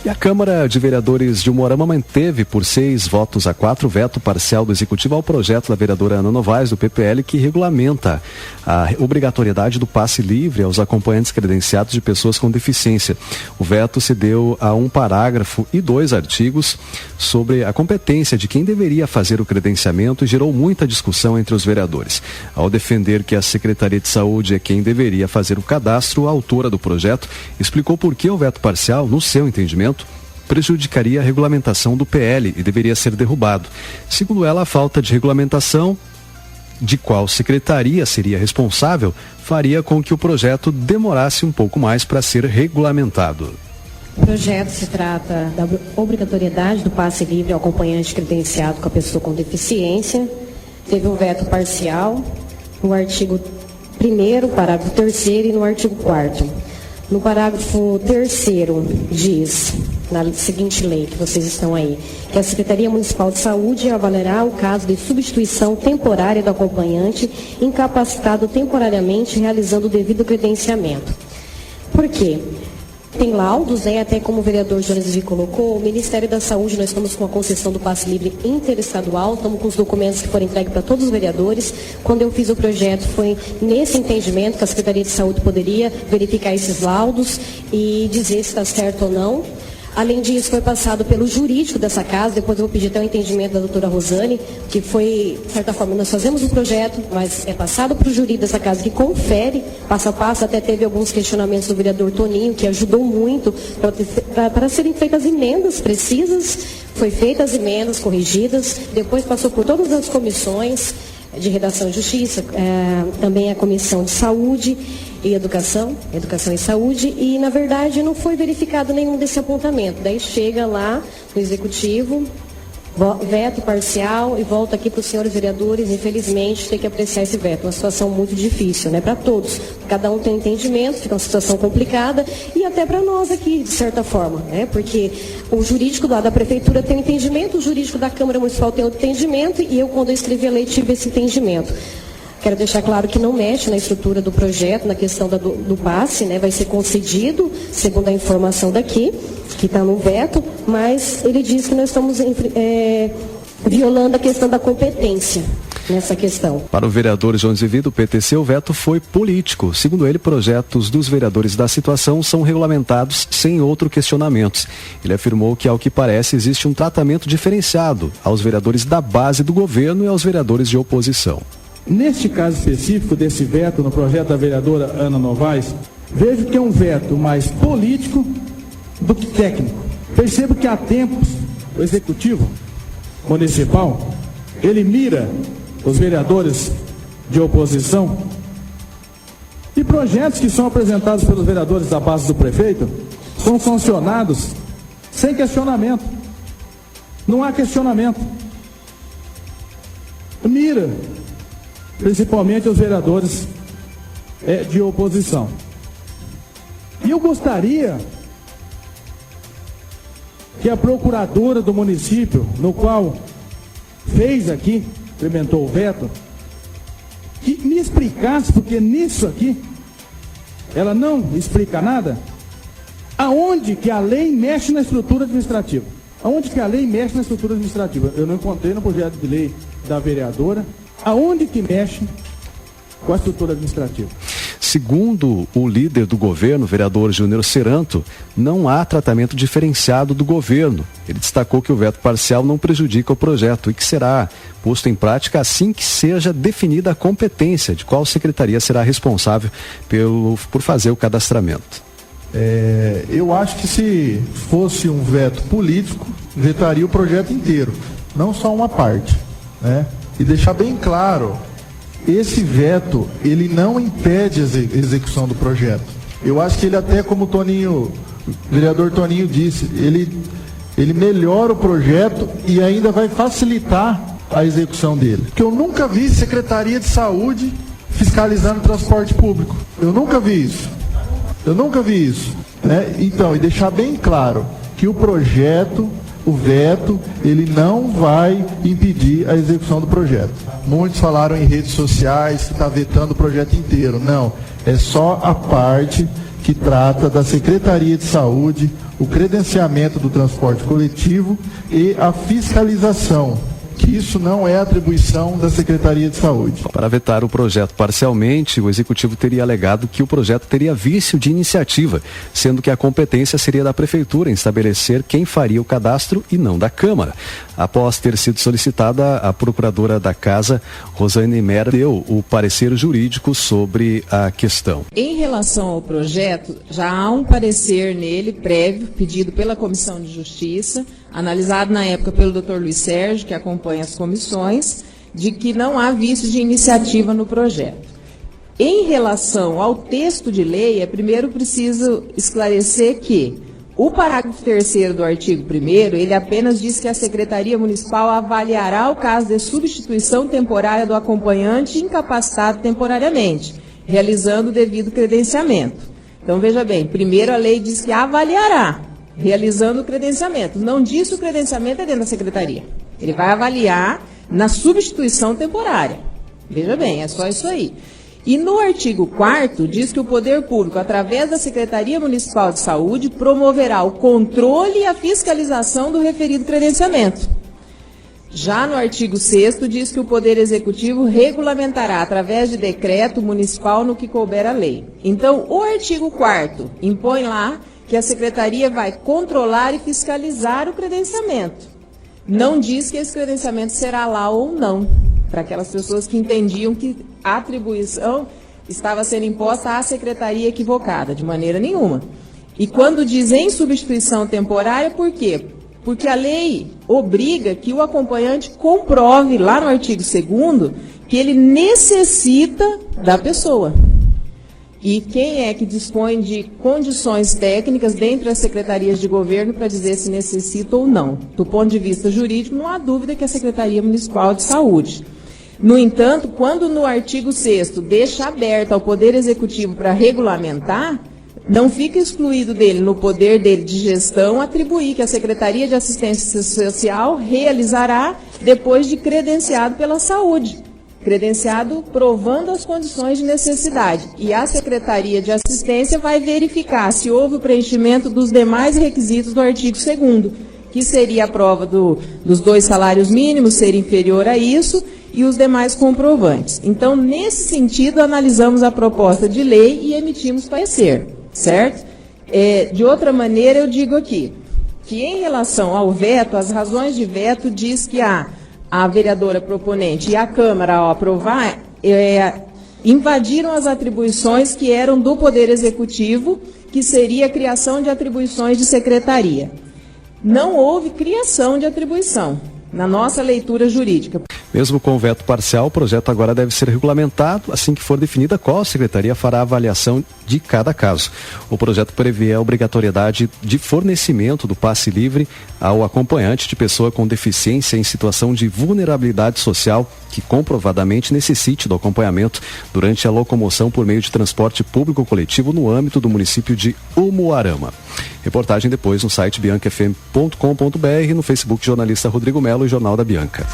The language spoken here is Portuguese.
E a Câmara de Vereadores de Umuarama manteve por 6 votos a 4 o veto parcial do Executivo ao projeto da vereadora Ana Novaes, do PPL, que regulamenta a obrigatoriedade do passe livre aos acompanhantes credenciados de pessoas com deficiência. O veto se deu a um parágrafo e 2 artigos sobre a competência de quem deveria fazer o credenciamento e gerou muita discussão entre os vereadores. Ao defender que a Secretaria de Saúde é quem deveria fazer o cadastro, a autora do projeto explicou por que o veto parcial, no seu entendimento, prejudicaria a regulamentação do PL e deveria ser derrubado. Segundo ela, a falta de regulamentação de qual secretaria seria responsável faria com que o projeto demorasse um pouco mais para ser regulamentado. O projeto se trata da obrigatoriedade do passe livre ao acompanhante credenciado com a pessoa com deficiência. Teve um veto parcial no artigo 1º, parágrafo 3º e no artigo 4º. No parágrafo 3º diz, na seguinte lei que vocês estão aí, que a Secretaria Municipal de Saúde avaliará o caso de substituição temporária do acompanhante incapacitado temporariamente realizando o devido credenciamento. Por quê? Tem laudos, até como o vereador Jones Vi colocou, o Ministério da Saúde, nós estamos com a concessão do passe livre interestadual, estamos com os documentos que foram entregues para todos os vereadores. Quando eu fiz o projeto, foi nesse entendimento que a Secretaria de Saúde poderia verificar esses laudos e dizer se está certo ou não. Além disso, foi passado pelo jurídico dessa casa, depois eu vou pedir até o entendimento da doutora Rosane, que foi, de certa forma, nós fazemos o projeto, mas é passado para o jurídico dessa casa, que confere, passo a passo, até teve alguns questionamentos do vereador Toninho, que ajudou muito para serem feitas emendas precisas, foi feitas as emendas corrigidas, depois passou por todas as comissões de redação e justiça, também a comissão de saúde e educação e saúde, e na verdade não foi verificado nenhum desse apontamento. Daí chega lá no executivo, veto parcial e volta aqui para os senhores vereadores, infelizmente, ter que apreciar esse veto. Uma situação muito difícil, para todos. Cada um tem entendimento, fica uma situação complicada e até para nós aqui, de certa forma, porque o jurídico lá da prefeitura tem um entendimento, o jurídico da Câmara Municipal tem outro entendimento e eu, quando eu escrevi a lei, tive esse entendimento. Quero deixar claro que não mexe na estrutura do projeto, na questão do passe, vai ser concedido, segundo a informação daqui, que está no veto, mas ele diz que nós estamos violando a questão da competência nessa questão. Para o vereador Jones Vi do PTC, o veto foi político. Segundo ele, projetos dos vereadores da situação são regulamentados sem outros questionamentos. Ele afirmou que, ao que parece, existe um tratamento diferenciado aos vereadores da base do governo e aos vereadores de oposição. Neste caso específico desse veto no projeto da vereadora Ana Novaes, vejo que é um veto mais político do que técnico. Percebo que há tempos o Executivo Municipal, ele mira os vereadores de oposição e projetos que são apresentados pelos vereadores da base do prefeito são sancionados sem questionamento. Não há questionamento. Mira principalmente os vereadores de oposição. E eu gostaria que a procuradora do município, no qual fez aqui, implementou o veto, que me explicasse, porque nisso aqui, ela não explica nada, aonde que a lei mexe na estrutura administrativa. Aonde que a lei mexe na estrutura administrativa? Eu não encontrei no projeto de lei da vereadora aonde que mexe com a estrutura administrativa. Segundo o líder do governo, o vereador Júnior Seranto, não há tratamento diferenciado do governo. Ele destacou que o veto parcial não prejudica o projeto e que será posto em prática assim que seja definida a competência de qual secretaria será responsável por fazer o cadastramento. Eu acho que se fosse um veto político, vetaria o projeto inteiro, não só uma parte, E deixar bem claro, esse veto, ele não impede a execução do projeto. Eu acho que ele até, como o vereador Toninho disse, ele melhora o projeto e ainda vai facilitar a execução dele. Porque eu nunca vi Secretaria de Saúde fiscalizando o transporte público. Eu nunca vi isso. Então, e deixar bem claro que o projeto, o veto, ele não vai impedir a execução do projeto. Muitos falaram em redes sociais que está vetando o projeto inteiro. Não, é só a parte que trata da Secretaria de Saúde, o credenciamento do transporte coletivo e a fiscalização, que isso não é atribuição da Secretaria de Saúde. Para vetar o projeto parcialmente, o Executivo teria alegado que o projeto teria vício de iniciativa, sendo que a competência seria da Prefeitura em estabelecer quem faria o cadastro e não da Câmara. Após ter sido solicitada, a Procuradora da Casa, Rosane Mera, deu o parecer jurídico sobre a questão. Em relação ao projeto, já há um parecer nele prévio, pedido pela Comissão de Justiça, analisado na época pelo Dr. Luiz Sérgio, que acompanha as comissões, de que não há vício de iniciativa no projeto. Em relação ao texto de lei, é primeiro preciso esclarecer que o parágrafo 3º do artigo 1º, ele apenas diz que a Secretaria Municipal avaliará o caso de substituição temporária do acompanhante incapacitado temporariamente, realizando o devido credenciamento. Então, veja bem, primeiro a lei diz que avaliará, realizando o credenciamento. Não diz que o credenciamento é dentro da Secretaria. Ele vai avaliar na substituição temporária. Veja bem, é só isso aí. E no artigo 4º, diz que o Poder Público, através da Secretaria Municipal de Saúde, promoverá o controle e a fiscalização do referido credenciamento. Já no artigo 6º, diz que o Poder Executivo regulamentará, através de decreto municipal, no que couber a lei. Então, o artigo 4º impõe lá que a Secretaria vai controlar e fiscalizar o credenciamento. Não diz que esse credenciamento será lá ou não, para aquelas pessoas que entendiam que a atribuição estava sendo imposta à Secretaria equivocada, de maneira nenhuma. E quando diz em substituição temporária, por quê? Porque a lei obriga que o acompanhante comprove, lá no artigo 2º, que ele necessita da pessoa. E quem é que dispõe de condições técnicas dentre as secretarias de governo para dizer se necessita ou não? Do ponto de vista jurídico, não há dúvida que é a Secretaria Municipal de Saúde. No entanto, quando no artigo 6º deixa aberto ao Poder Executivo para regulamentar, não fica excluído dele, no poder dele de gestão, atribuir que a Secretaria de Assistência Social realizará depois de credenciado pela saúde. Credenciado provando as condições de necessidade. E a Secretaria de Assistência vai verificar se houve o preenchimento dos demais requisitos do artigo 2º, que seria a prova dos 2 salários mínimos, ser inferior a isso, e os demais comprovantes. Então, nesse sentido, analisamos a proposta de lei e emitimos parecer, certo? De outra maneira, eu digo aqui, que em relação ao veto, as razões de veto diz que a vereadora proponente e a Câmara, ao aprovar, invadiram as atribuições que eram do Poder Executivo, que seria a criação de atribuições de secretaria. Não houve criação de atribuição, na nossa leitura jurídica. Mesmo com o veto parcial, o projeto agora deve ser regulamentado assim que for definida qual secretaria fará a avaliação de cada caso. O projeto prevê a obrigatoriedade de fornecimento do passe livre ao acompanhante de pessoa com deficiência em situação de vulnerabilidade social que comprovadamente necessite do acompanhamento durante a locomoção por meio de transporte público coletivo no âmbito do município de Umuarama. Reportagem depois no site biancafm.com.br, no Facebook jornalista Rodrigo Melo e Jornal da Bianca.